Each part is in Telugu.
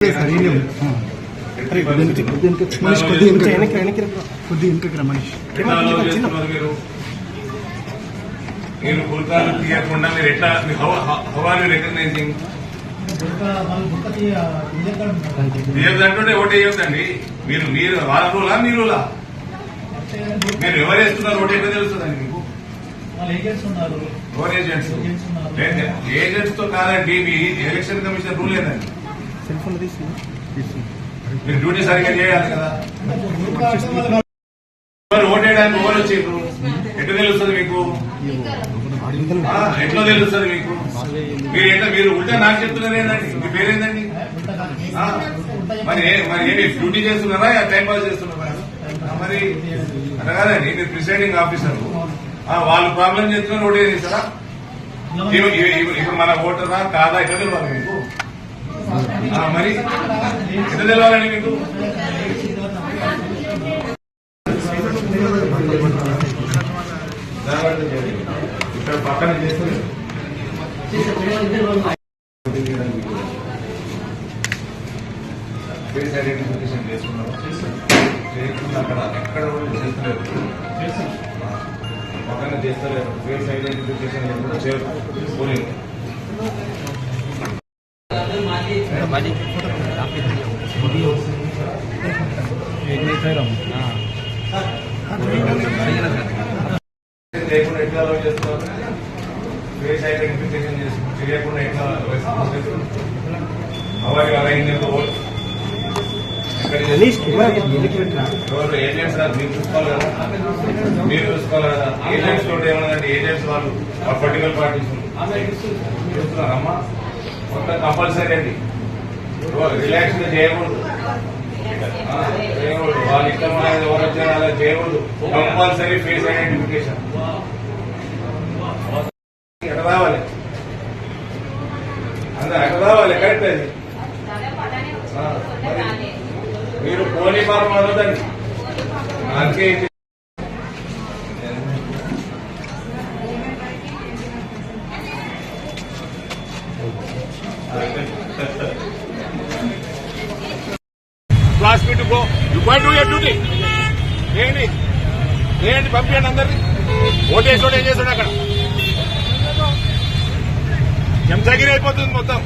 మీరు గుర్తాలు తీయకుండా మీరు ఎట్లా హవాలు రికగ్నైజింగ్ తీయద్దంటుంటే ఓటు వేయొద్దండి. మీరు వాళ్ళ రూలా మీ రూలా? మీరు ఎవరు వేస్తున్నారు ఓటు ఎట్లా తెలుస్తుందండి మీకు? ఎవరు ఏజెంట్స్? ఏజెంట్స్ తో కాదండి, మీ ఎలక్షన్ కమిషన్ రూల్ లేదండి. మీరు డ్యూటీ సరిగ్గా చేయాలి కదా. ఓటు వేయడానికి ఎవరు వచ్చిండ్రు ఎట్లా తెలుస్తుంది మీకు? ఎట్లా తెలుస్తుంది మీకు? మీరు ఉల్టా నాకు చెప్తున్నారు ఏంటండి? మీ పేరేందండి? మరి ఏమి డ్యూటీ చేస్తున్నారా టైం పాస్ చేస్తున్నారా? మరి అట్లా కాదండి, మీరు ప్రిసైడింగ్ ఆఫీసర్, వాళ్ళు ప్రాబ్లం చేస్తున్నారు ఓటు వేసారా? ఇప్పుడు మన ఓటరా కాదా ఎట్లా తెలియాలి మీకు? మరి ఎట్లా తెలియాలండి మీకు? ఇక్కడ పక్కన చేస్తారు ఫేస్ ఐడెంటిఫికేషన్ చేసుకున్నారు. అక్కడ ఎక్కడ చేస్తలేరు, పక్కన చేస్తలేరు. ఫేస్ ఐడెంటిఫికేషన్ ఎప్పుడు చేయలేదు. లేకుండా ఎట్లా అలౌ చేస్తున్నారు? ఫేస్ ఐడెంటిఫికేషన్ చేయకుండా ఎట్లా అవన్నీ ఎవరు ఏజెంట్స్ కాదు, మీరు చూసుకోవాలి కదా. మీరు చూసుకోవాలి కదా. ఏజెంట్స్ తోటి ఏమన్నదంటే ఏజెంట్స్ వాళ్ళు పొలిటికల్ పార్టీస్ చూస్తున్నారమ్మా. మొత్తం కంపల్సరీ అండి, రిలాక్స్ గా చేయకూడదు. వాళ్ళ ఇష్టం అనేది ఎవరు వచ్చారో అలా చేయకూడదు. కంపల్సరీ ఫేస్ ఐడెంటిఫికేషన్ ఎక్కడ రావాలి, అందరూ ఎక్కడ రావాలి, కరెక్ట్ అది. మీరు పోనీ పాపం అడగదండి. అందుకే class meet go you going to your duty. ఏంటి పంపించండి అందరినీ. ఓటేసోడు ఏం చేస్తాడు అక్కడ? ఎంతగిరి అయిపోతుంది మొత్తం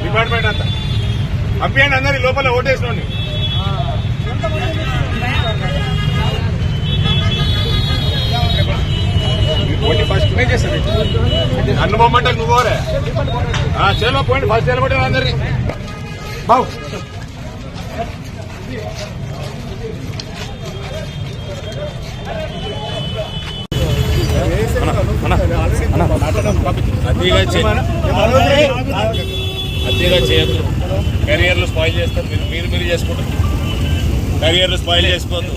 డిపార్ట్మెంట్ అంతా. పంపించండి అందరి లోపల ఓటేసినోండి. నన్ను బొమ్మంటే నువ్వోరే చేలో పోయింది. ఫస్ట్ నిలబడి అందరినీ బావు అతిగా చేయొద్దు. కెరియర్లు స్పాయిల్ చేస్తారు. మీరు చేసుకుంటారు. కెరియర్లు స్పాయిల్ చేసుకోవద్దు.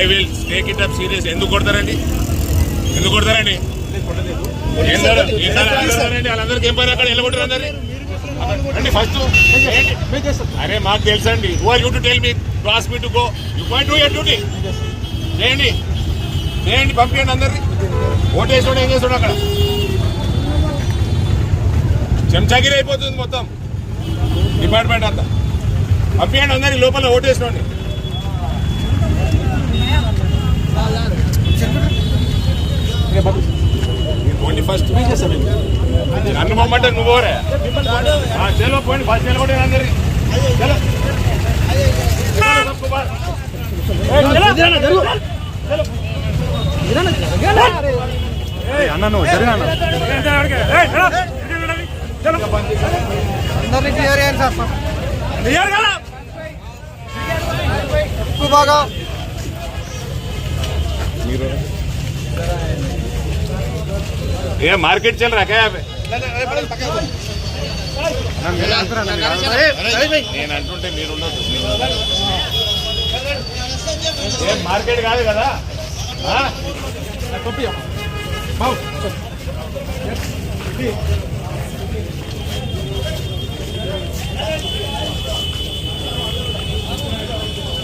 I will take it up serious. ఎందుకు కొడతారండి? వాళ్ళందరికీ ఏం పని అక్కడ వెళ్ళగొట్టారు అందరినీ అండి. ఫస్ట్ అరే మాకు తెలుసండి. Who are you to tell me to ask me to go? You going to your duty. చేయండి, పంపించండి అందరినీ. ఓటేసాడు ఏం చేస్తాడు అక్కడ? చెంచాగిరి అయిపోతుంది మొత్తం డిపార్ట్మెంట్ అంతా. పంపించండి అందరినీ లోపల ఓటేసినోండి. పోండి ఫస్ట్. నన్ను బొమ్మంటే నువ్వోరే చేలో పోయింది. ఫస్ట్ నిలబడి అందరినీ అన్న నువ్వు జరిగిన అందరినీ క్లియర్ చేయండి సార్. క్లియర్ కదా బాగా. ये मार्केट चल रहा है क्या यहाँ पे? నేను అంటుంటే మీరు ఉండదు. ఏం మార్కెట్ కాదు కదా.